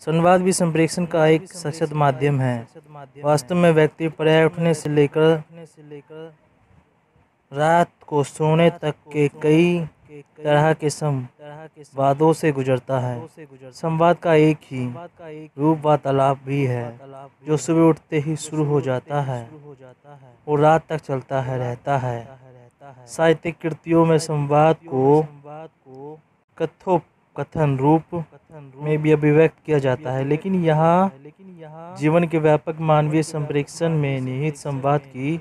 संवाद भी संप्रेषण का एक सशक्त माध्यम है। वास्तव में व्यक्ति प्रायः उठने से लेकर रात को सोने तक के कई तरह के संवादों से गुजरता है। संवाद का एक ही रूप वार्तालाप भी है, जो सुबह उठते ही शुरू हो जाता है और रात तक चलता है रहता है। साहित्यिक कृतियों में संवाद को कथोपकथन रूप में भी अभिव्यक्त किया जाता है, लेकिन यहाँ जीवन के व्यापक मानवीय संप्रेषण में निहित संवाद की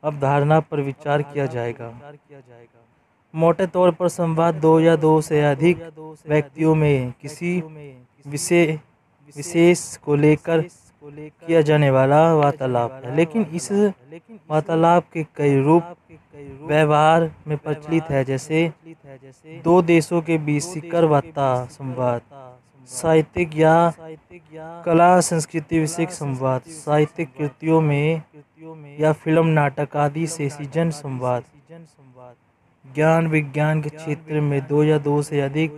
अवधारणा पर विचार किया जाएगा। मोटे तौर पर संवाद दो या दो से अधिक व्यक्तियों में किसी विशेष को लेकर किया जाने वाला वार्तालाप है, लेकिन इस वार्तालाप के कई रूप व्यवहार में प्रचलित है, जैसे दो देशों के बीच शिखर वार्ता संवाद, साहित्यिक या कला संस्कृति विषयक संवाद, साहित्यिक कृतियों में या फिल्म नाटक आदि से सीजन संवाद, ज्ञान विज्ञान के क्षेत्र में दो या दो से अधिक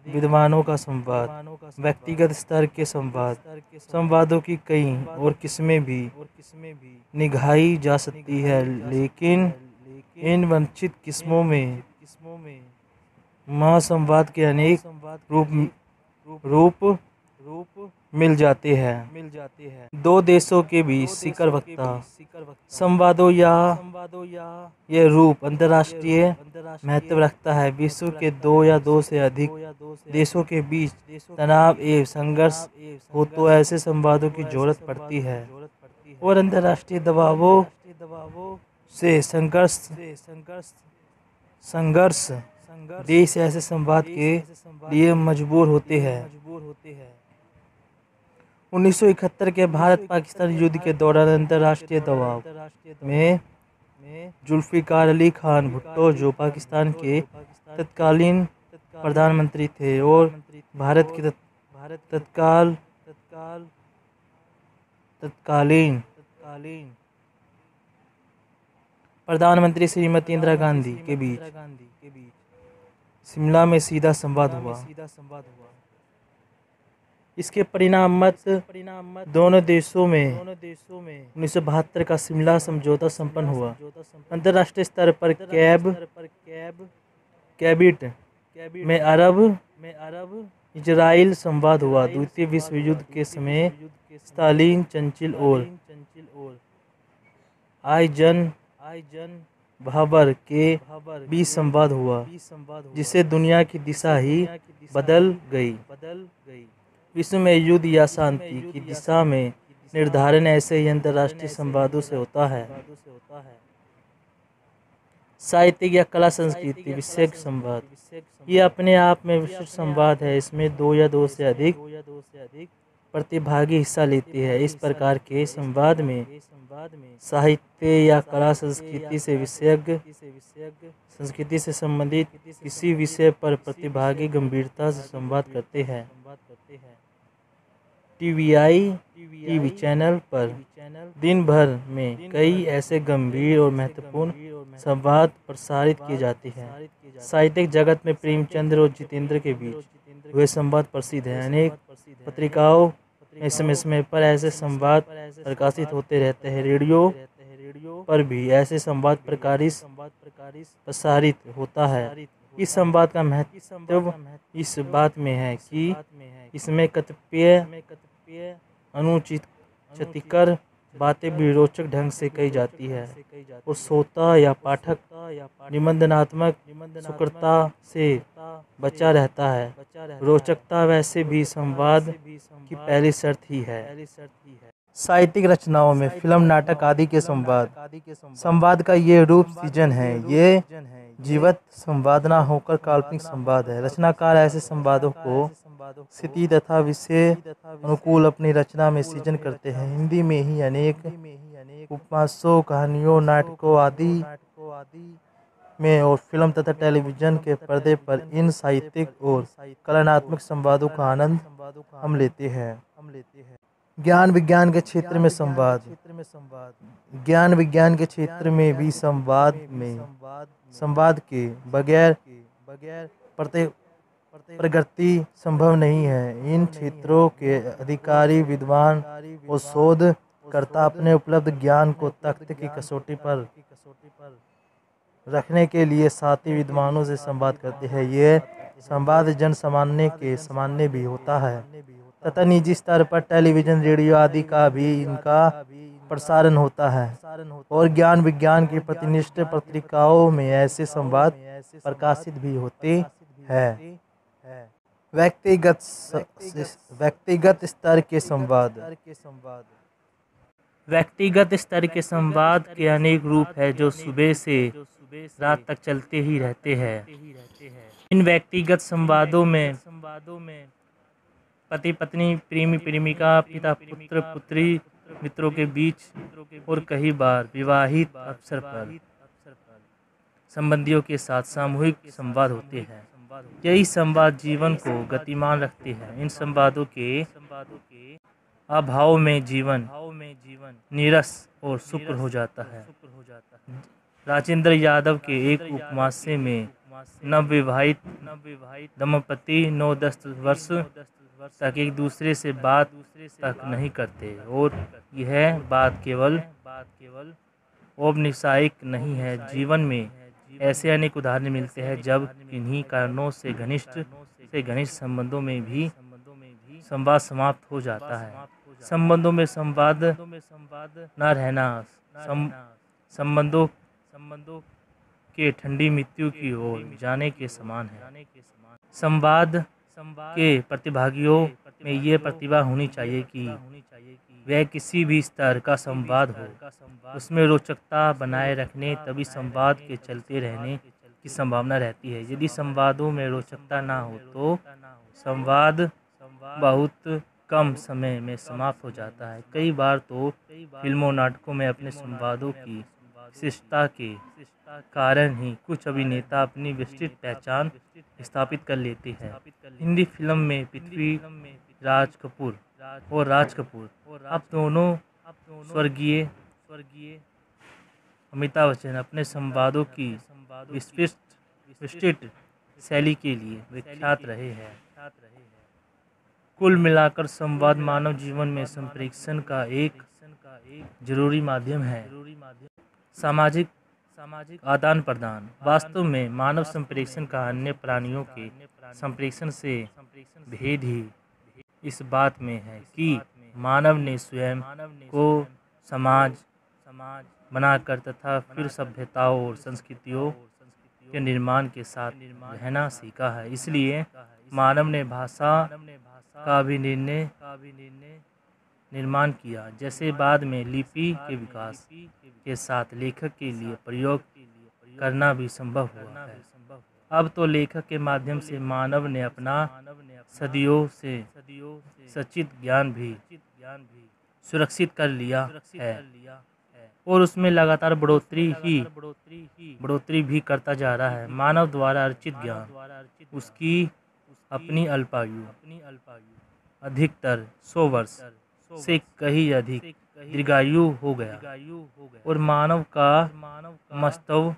विद्वानों का संवाद, व्यक्तिगत स्तर के संवाद। संवादों की कई और किस्में भी निभाई जा सकती है, लेकिन इन वंचित किस्मों में महासंवाद के अनेक रूप मिल जाते हैं। दो देशों के बीच शिखर वक्ता संवादों या यह रूप अंतर्राष्ट्रीय महत्व रखता है। विश्व के दो या दो से अधिक देशों के बीच तनाव एवं संघर्ष हो तो ऐसे संवादों की जरूरत पड़ती है, और अंतर्राष्ट्रीय दबावों से संघर्ष देश ऐसे संवाद के लिए मजबूर होते हैं। 1971 के भारत-पाकिस्तान युद्ध के दौरान अंतर्राष्ट्रीय दबाव में जुल्फिकार अली खान भुट्टो, जो पाकिस्तान के तत्कालीन प्रधानमंत्री थे, और भारत की तत्कालीन प्रधानमंत्री श्रीमती इंदिरा गांधी के बीच शिमला में सीधा संवाद हुआ। इसके परिणामत दोनों देशों में 1972 का शिमला समझौता संपन्न हुआ। अंतर्राष्ट्रीय स्तर पर कैबिनेट में अरब इजराइल संवाद हुआ। द्वितीय विश्व युद्ध के समय स्टालिन, चर्चिल और आइजनहावर के बीच संवाद हुआ, जिससे दुनिया की दिशा ही बदल गई। विश्व में युद्ध या शांति की दिशा में निर्धारण ऐसे ही अंतर्राष्ट्रीय संवादों से होता है। साहित्यिक या कला संस्कृति विषयक संवाद ये अपने आप में विशिष्ट संवाद है। इसमें दो या दो से अधिक प्रतिभागी हिस्सा लेते हैं। इस प्रकार के संवाद में साहित्य या कला संस्कृति से संबंधित किसी विषय पर प्रतिभागी गंभीरता से संवाद करते हैं। टीवी चैनल पर दिन भर में कई ऐसे गंभीर और महत्वपूर्ण संवाद प्रसारित किए जाते हैं। साहित्यिक जगत में प्रेमचंद और जितेंद्र के बीच हुए संवाद प्रसिद्ध हैं। अनेक पत्रिकाओं में समय पर ऐसे संवाद प्रकाशित होते रहते हैं। रेडियो पर भी ऐसे संवाद प्रसारित होता है। इस संवाद का महत्व इस बात में है कि इसमें कतिपय अनुचित क्षतिकर बातें भी रोचक ढंग से कही जाती है, और श्रोता या पाठक निबंधनात्मक सुकृता से बचा रहता है। रोचकता वैसे भी संवाद की पहली शर्त ही है। साहित्यिक रचनाओं में फिल्म, नाटक आदि के संवाद का ये रूप सृजन है। ये जीवंत संवाद न होकर काल्पनिक संवाद है। रचनाकार ऐसे संवादों को स्थिति तथा विषय अनुकूल अपनी रचना में सृजन करते हैं। हिंदी में ही अनेक उपन्यासों, कहानियों, नाटकों आदि में और फिल्म तथा टेलीविजन के पर्दे पर इन साहित्यिक और कलात्मक संवादों का आनंद हम लेते हैं। ज्ञान विज्ञान के क्षेत्र में संवाद। ज्ञान विज्ञान के क्षेत्र में भी संवाद के बगैर प्रगति संभव नहीं है। इन क्षेत्रों के अधिकारी, विद्वान और शोधकर्ता अपने उपलब्ध ज्ञान को तख्त की कसौटी पर रखने के लिए साथी विद्वानों से संवाद करते हैं। यह संवाद जन सामान्य के सामान्य भी होता है तथा निजी स्तर पर टेलीविजन, रेडियो आदि का भी इनका प्रसारण होता है और ज्ञान विज्ञान की प्रतिनिष्ठ पत्रिकाओं में ऐसे संवाद प्रकाशित भी होते हैं। व्यक्तिगत स्तर के संवाद। व्यक्तिगत स्तर के संवाद के अनेक रूप हैं जो सुबह से रात तक चलते ही रहते हैं। इन व्यक्तिगत संवादों में पति पत्नी, प्रेमी प्रेमिका, पिता पुत्र पुत्री, मित्रों के बीच और कई बार विवाहित अवसर पर संबंधियों के साथ सामूहिक संवाद होते हैं। यही संवाद जीवन को गतिमान रखते हैं। इन संवादों के अभाव में जीवन नीरस और शुक्र हो जाता है। राजेंद्र यादव के एक उपन्यास में नवविवाहित दंपति 9-10 वर्ष तक एक दूसरे से बात तक नहीं करते और यह बात केवल औपनिवेशिक नहीं है। जीवन में ऐसे अनेक उदाहरण मिलते हैं जब किन्हीं कारणों से घनिष्ठ संबंधों में भी संवाद समाप्त हो जाता है। संबंधों में संवाद न रहना संबंधों के ठंडी मृत्यु की ओर जाने के समान है। संवाद के प्रतिभागियों में ये प्रतिभा होनी चाहिए कि वह किसी भी स्तर का संवाद हो, उसमें रोचकता बनाए रखने, तभी संवाद के चलते रहने की संभावना रहती है। यदि संवादों में रोचकता ना हो तो संवाद बहुत कम समय में समाप्त हो जाता है। कई बार तो फिल्मों नाटकों में अपने संवादों की विशिष्टता के कारण ही कुछ अभिनेता अपनी विशिष्ट पहचान स्थापित कर लेते हैं। हिंदी फिल्म में पृथ्वीराज कपूर और राज कपूर, अब दोनों स्वर्गीय अमिताभ बच्चन अपने संवादों की विशिष्ट शैली के लिए विख्यात रहे हैं। कुल मिलाकर संवाद मानव जीवन में संप्रेषण का एक जरूरी माध्यम है। सामाजिक आदान प्रदान। वास्तव में मानव संप्रेषण का अन्य प्राणियों के संप्रेषण से भेद ही इस बात में है कि मानव ने स्वयं को समाज बनाकर तथा फिर सभ्यताओं और संस्कृतियों के निर्माण के साथ रहना सीखा है। इसलिए मानव ने भाषा का भी निर्माण किया, जैसे बाद में लिपि के विकास के साथ लेखक के लिए प्रयोग करना भी संभव हुआ है। अब तो लेखक के माध्यम से मानव ने अपना सदियों से संचित ज्ञान भी सुरक्षित कर लिया है और उसमें लगातार बढ़ोतरी भी करता जा रहा है। मानव द्वारा अर्जित ज्ञान उसकी अपनी अल्पायु अधिकतर 100 वर्ष से कहीं अधिक दीर्घायु हो गया और मानव का मस्तव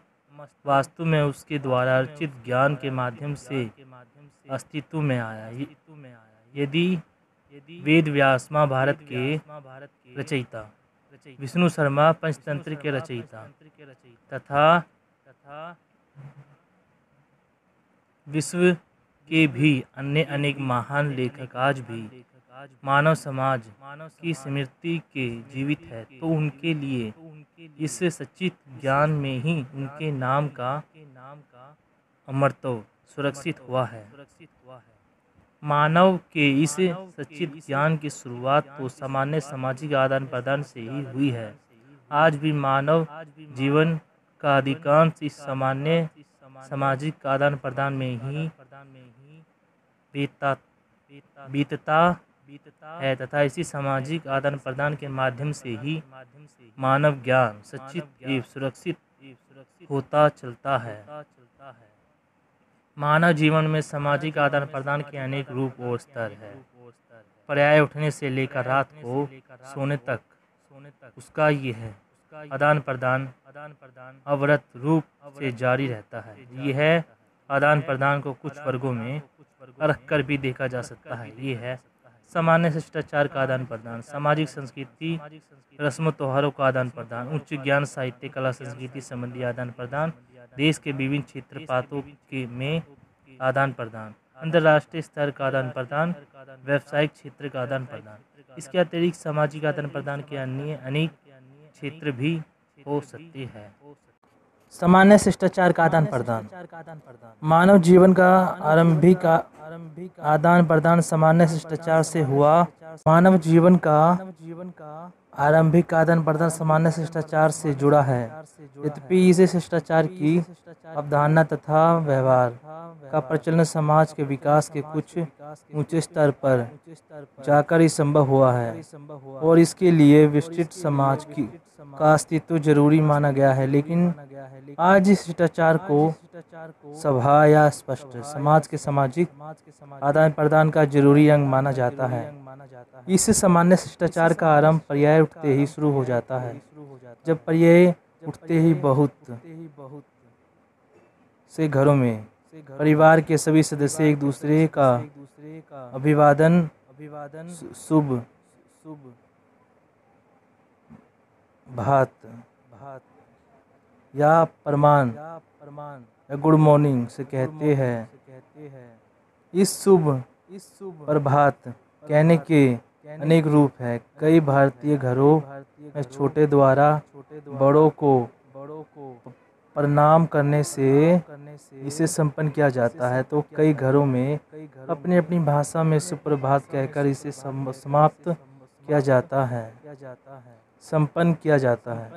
वास्तु में उसके द्वारा अर्जित ज्ञान के माध्यम से अस्तित्व में आया। यदि वेद व्यास महाभारत के रचयिता, विष्णु शर्मा पंचतंत्र के रचयिता तथा विश्व के भी अन्य अनेक महान लेखक आज भी मानव समाज की स्मृति के जीवित है, तो उनके लिए इस सच्चित ज्ञान में ही उनके नाम का अमरत्व सुरक्षित हुआ है। मानव के इस सच्चित ज्ञान की शुरुआत तो सामान्य सामाजिक आदान प्रदान से ही हुई है। आज भी मानव जीवन का अधिकांश इस सामान्य सामाजिक आदान प्रदान में ही बीतता है तथा इसी सामाजिक आदान प्रदान के माध्यम से ही मानव ज्ञान सच्चित एवं सुरक्षित होता चलता है। मानव जीवन में सामाजिक आदान प्रदान के अनेक रूप और स्तर है। प्रायः उठने से लेकर रात को सोने तक उसका यह आदान प्रदान अविरत रूप से जारी रहता है। यह आदान प्रदान को कुछ वर्गों में रख कर भी देखा जा सकता है। ये है सामान्य शिष्टाचार का आदान प्रदान, सामाजिक संस्कृति रस्म त्योहारों का आदान प्रदान, उच्च ज्ञान साहित्य कला संस्कृति संबंधी आदान प्रदान, देश के विभिन्न क्षेत्रपातों के में आदान प्रदान, अंतर्राष्ट्रीय स्तर का आदान प्रदान, व्यावसायिक क्षेत्र का आदान प्रदान। इसके अतिरिक्त सामाजिक आदान प्रदान के अन्य अनेक क्षेत्र भी हो सकते हैं। सामान्य शिष्टाचार का आदान प्रदान, मानव जीवन का आरंभिक आदान प्रदान सामान्य शिष्टाचार से हुआ। मानव जीवन का आरंभिक आदान प्रदान सामान्य शिष्टाचार से जुड़ा है। यद्यपि इसे शिष्टाचार की अवधारणा तथा व्यवहार का प्रचलन समाज के विकास के कुछ ऊंचे स्तर पर जाकर ही संभव हुआ है और इसके लिए विस्तृत समाज का अस्तित्व जरूरी माना गया है। लेकिन आज इस शिष्टाचार को सभा या स्पष्ट समाज के सामाजिक आदान प्रदान का जरूरी अंग माना जाता है। इस सामान्य शिष्टाचार का आरंभ पर्याय उठते ही शुरू हो जाता है। जब पर्याय उठते ही बहुत से घरों में परिवार के सभी सदस्य एक दूसरे का अभिवादन शुभ भात या प्रमाण या गुड मॉर्निंग से कहते हैं। इस शुभ प्रभात कहने के अनेक रूप हैं। कई भारतीय घरों में छोटे द्वारा बड़ों को प्रणाम करने से इसे संपन्न किया जाता है, तो कई घरों में अपनी अपनी भाषा में सुप्रभात कहकर इसे समाप्त किया जाता है, संपन्न किया जाता है।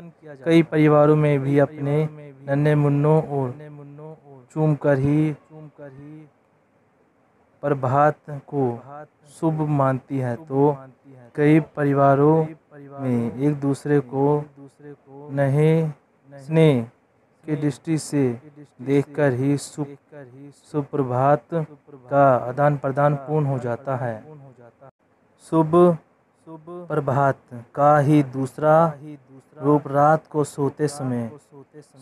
कई परिवारों में भी अपने नन्हे मुन्नों और चूम कर ही प्रभात को शुभ मानती है, तो कई परिवारों में एक दूसरे को नहे स्नेह की दृष्टि से देखकर ही सुप्रभात का आदान प्रदान पूर्ण हो जाता है। शुभ प्रभात का ही दूसरा रूप रात को सोते समय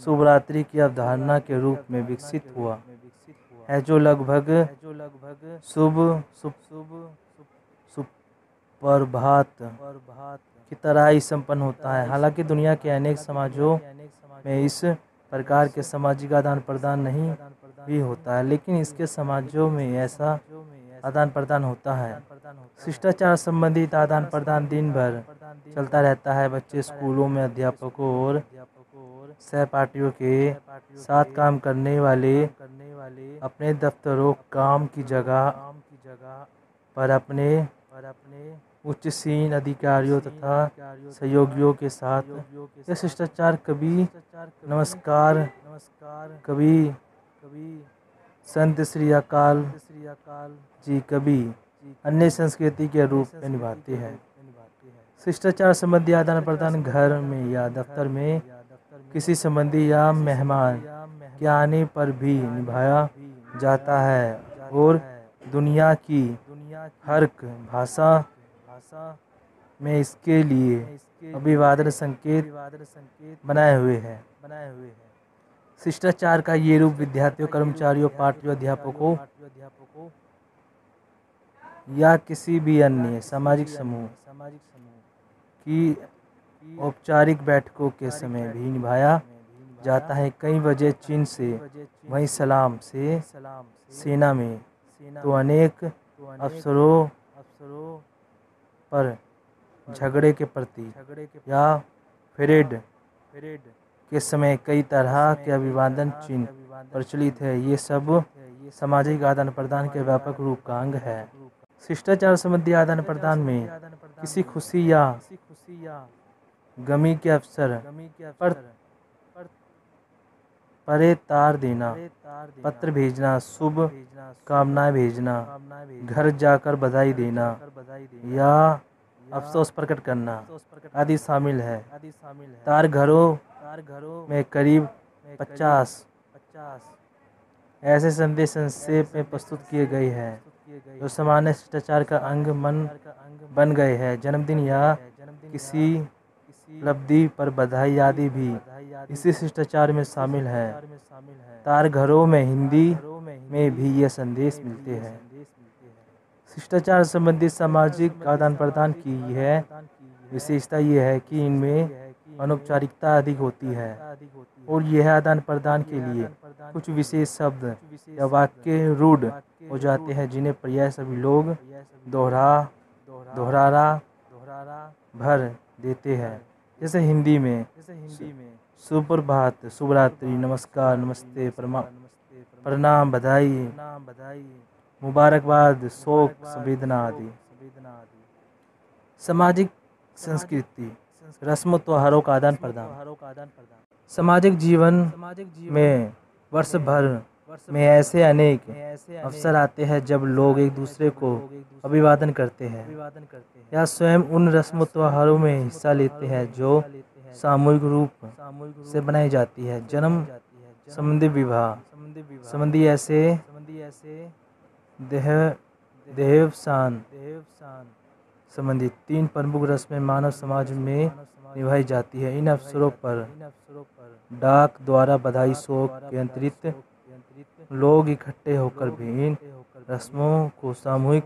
शुभ रात्रि की अवधारणा के रूप में विकसित हुआ है, जो लगभग सुप्रभात की तरह ही संपन्न होता है। हालांकि दुनिया के अनेक समाजों में इस प्रकार के सामाजिक आदान प्रदान नहीं भी होता है, लेकिन इसके समाजों में ऐसा आदान प्रदान होता है। शिष्टाचार संबंधित आदान प्रदान दिन भर चलता रहता है। बच्चे स्कूलों में अध्यापकों और सहपाठियों के साथ काम करने वाले अपने दफ्तरों काम की जगह पर अपने उच्च सीन अधिकारियों तथा सहयोगियों के साथ यह शिष्टाचार कभी नमस्कार, कभी संत श्री अकाल जी, कभी अन्य संस्कृति के रूप में निभाते हैं। शिष्टाचार संबंधी आदान प्रदान घर में या दफ्तर में किसी संबंधी या मेहमान के आने पर भी निभाया जाता है और दुनिया की हर भाषा में इसके लिए अभिवादन संकेत बनाए हुए हैं। शिष्टाचार का ये रूप विद्यार्थियों, कर्मचारियों, पाठियों, अध्यापकों या किसी भी अन्य सामाजिक समूह की औपचारिक बैठकों के समय भी निभाया जाता है। कई वजह चिन्ह से वहीं सलाम से सेना में तो अनेक अवसरों पर झगड़े के प्रति या परेड के समय कई तरह के अभिवादन चिन्ह प्रचलित है। ये सब सामाजिक आदान प्रदान के व्यापक रूप का अंग है। शिष्टाचार संबंधी आदान प्रदान में किसी खुशी या गमी के अवसर पर परे तार देना, पत्र भेजना, शुभ कामनाएं भेजना, घर जाकर बधाई देना या अफसोस प्रकट करना आदि शामिल है। तार घरों में करीब 50 ऐसे संदेश संक्षेप में प्रस्तुत किए गए हैं जो सामान्य शिष्टाचार का अंग बन गए हैं। जन्मदिन या किसी उपलब्धि पर बधाई आदि भी इसी शिष्टाचार में शामिल है। तार घरों में हिंदी में भी ये संदेश मिलते हैं। शिष्टाचार संबंधी सामाजिक आदान प्रदान की यह विशेषता यह है कि इनमें अनौपचारिकता अधिक होती है और यह आदान प्रदान के लिए कुछ विशेष शब्द या वाक्य रूढ़ हो जाते हैं जिन्हें प्रायः सभी लोग दोहरारा भर देते हैं। जैसे हिंदी में सुप्रभात, शुभरात्रि, नमस्कार, नमस्ते, प्रणाम, बधाई, मुबारकबाद, शोक, संवेदना आदि। सामाजिक संस्कृति, रस्म त्योहारों का आदान प्रदान। सामाजिक जीवन में वर्ष भर में ऐसे अनेक अवसर आते हैं जब लोग एक दूसरे को अभिवादन करते हैं या स्वयं उन रस्म त्योहारों में हिस्सा लेते हैं जो सामूहिक रूप से बनाई जाती है। जन्म संबंधी, विवाह संबंधी ऐसे देहावसान संबंधित 3 प्रमुख रस्में मानव समाज में निभाई जाती है। इन अवसरों पर डाक द्वारा बधाई, शोक के अतिरिक्त लोग इकट्ठे होकर भी इन रस्मों को सामूहिक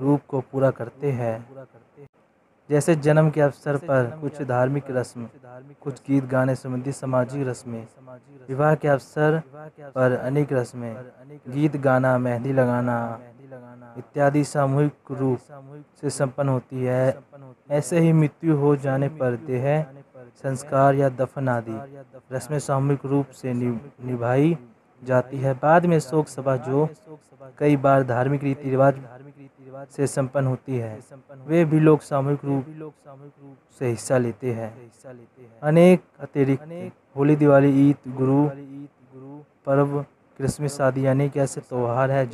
रूप को पूरा करते हैं। जैसे जन्म के अवसर पर कुछ धार्मिक रस्म, कुछ गीत गाने संबंधी सामाजिक रस्में, विवाह के अवसर पर अनेक रस्में, गीत गाना, मेहंदी लगाना इत्यादि सामूहिक रूप से संपन्न होती है। ऐसे ही मृत्यु हो जाने पर देह संस्कार या दफन आदि रस्में सामूहिक रूप से निभाई जाती है। बाद में शोक सभा, जो कई बार धार्मिक रीति रिवाज से संपन्न होती है, वे भी लोग सामूहिक रूप से हिस्सा लेते हैं। अनेक अतिरिक्त होली, दिवाली, ईद, गुरु पर्व, क्रिसमस आदि अनेक ऐसे त्योहार हैं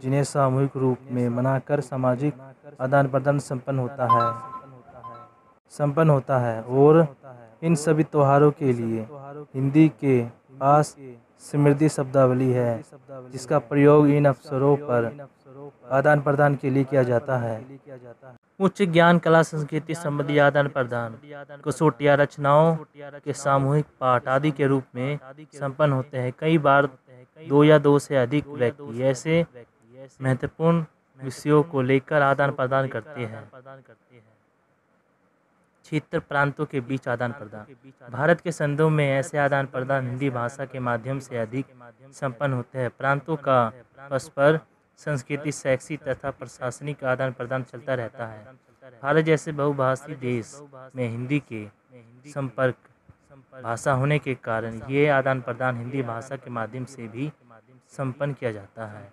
जिन्हें सामूहिक रूप में मनाकर सामाजिक आदान प्रदान संपन्न होता है और इन सभी त्योहारों के लिए हिंदी के पास समृद्ध शब्दावली है जिसका प्रयोग इन अवसरों पर आदान प्रदान के लिए किया जाता है। उच्च ज्ञान, कला, संस्कृति संबंधी आदान प्रदान कसौटी या रचनाओं के सामूहिक पाठ आदि के रूप में संपन्न होते हैं। कई बार 2 या 2 से अधिक व्यक्ति ऐसे महत्वपूर्ण विषयों को लेकर आदान प्रदान करते हैं। क्षेत्र प्रांतों के बीच आदान प्रदान। भारत के संदर्भ में ऐसे आदान प्रदान हिंदी भाषा के माध्यम से अधिक संपन्न होते हैं। प्रांतों का परस्पर संस्कृति, शैक्षिक तथा प्रशासनिक आदान प्रदान चलता रहता है। भारत जैसे बहुभाषी देश में हिंदी के संपर्क भाषा होने के कारण ये आदान प्रदान हिंदी भाषा के माध्यम से भी संपन्न किया जाता है।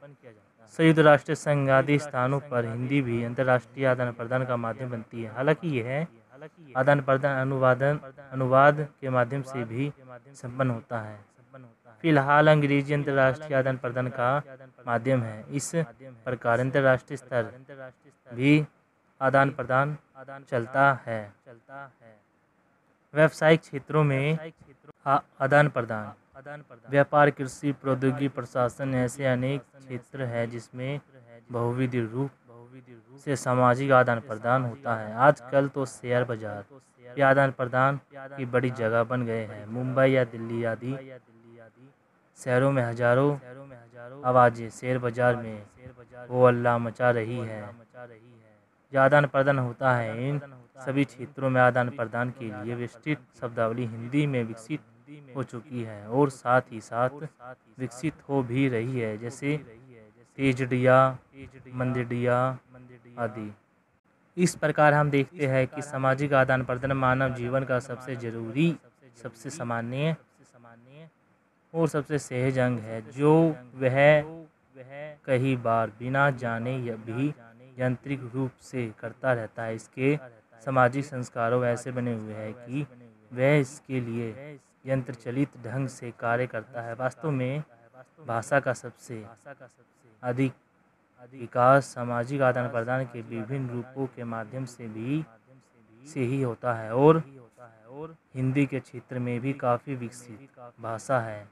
संयुक्त राष्ट्र संघ आदि स्थानों पर हिंदी भी अंतर्राष्ट्रीय आदान प्रदान का माध्यम बनती है। हालांकि यह आदान प्रदान अनुवाद के माध्यम से भी संपन्न होता है। फिलहाल अंग्रेजी अंतर्राष्ट्रीय आदान प्रदान का माध्यम है। इस प्रकार अंतर्राष्ट्रीय स्तर भी आदान प्रदान चलता है। व्यावसायिक क्षेत्रों में आदान प्रदान, व्यापार, कृषि, प्रौद्योगिकी, प्रशासन ऐसे अनेक क्षेत्र हैं जिसमें बहुविध रूप से सामाजिक आदान प्रदान होता है। आजकल तो शेयर बाजार के आदान प्रदान की बड़ी जगह बन गए हैं। मुंबई या दिल्ली आदि शहरों में हजारों आवाजें शेयर बाजार में हो हल्ला मचा रही है। जो आदान प्रदान होता है, इन सभी क्षेत्रों में आदान प्रदान के लिए विस्तृत शब्दावली हिंदी में विकसित हो चुकी है और साथ ही साथ विकसित हो भी रही है, जैसे तेजड़िया, मंदिड़िया आदि। इस प्रकार हम देखते हैं कि सामाजिक आदान प्रदान मानव जीवन का सबसे जरूरी, सबसे सामान्य और सबसे सहज अंग है, जो वह कई बार बिना जाने भी यांत्रिक रूप से करता रहता है। इसके सामाजिक संस्कारों ऐसे बने हुए हैं कि वह इसके लिए यंत्र चलित ढंग से कार्य करता है। वास्तव में भाषा का सबसे अधिक विकास सामाजिक आदान प्रदान के विभिन्न रूपों के माध्यम से ही होता है और हिंदी के क्षेत्र में भी काफ़ी विकसित भाषा है।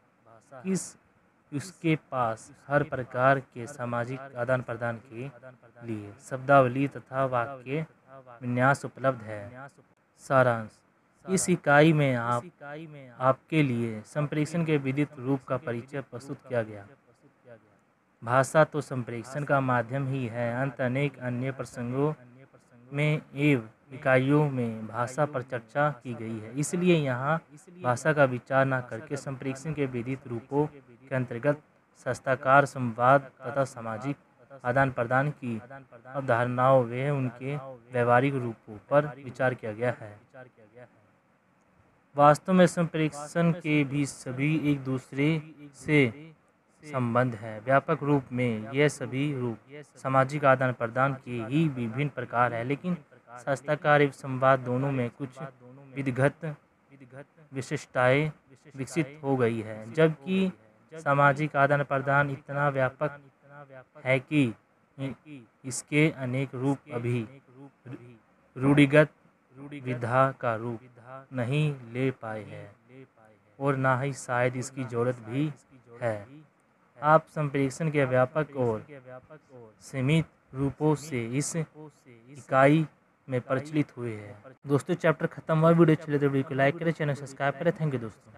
उसके पास हर प्रकार के सामाजिक आदान प्रदान के लिए शब्दावली तथा वाक्य विन्यास उपलब्ध है। सारांश, इस इकाई में आपके लिए संप्रेषण के विधिक रूप का परिचय प्रस्तुत किया गया। भाषा तो संप्रेषण का माध्यम ही है। अंत अनेक अन्य प्रसंगों में एवं इकाइयों में भाषा पर चर्चा की गई है। इसलिए यहाँ भाषा का विचार न करके संप्रेषण के विविध रूपों के अंतर्गत शस्त्राकार संवाद तथा सामाजिक आदान प्रदान की अवधारणाओं व उनके व्यवहारिक रूपों पर विचार किया गया है। वास्तव में संप्रेषण के भी सभी एक दूसरे से संबंध है। व्यापक रूप में यह सभी रूप सामाजिक आदान प्रदान के ही विभिन्न प्रकार है, लेकिन शस्त्राकार एवं संवाद दोनों में कुछ विधिगत विशिष्टताएं विकसित हो गई है, जबकि सामाजिक आदान प्रदान इतना व्यापक है कि इसके अनेक रूप अभी रूढ़िगत विधा का रूप नहीं ले पाए हैं और ना ही शायद इसकी जरूरत भी है। आप संप्रेषण के व्यापक और सीमित रूपों से इस इकाई में प्रचलित हुए हैं। दोस्तों चैप्टर खत्म हुआ। वीडियो अच्छी लगे तो वीडियो को लाइक करें, चैनल सब्सक्राइब करें। थैंक यू दोस्तों।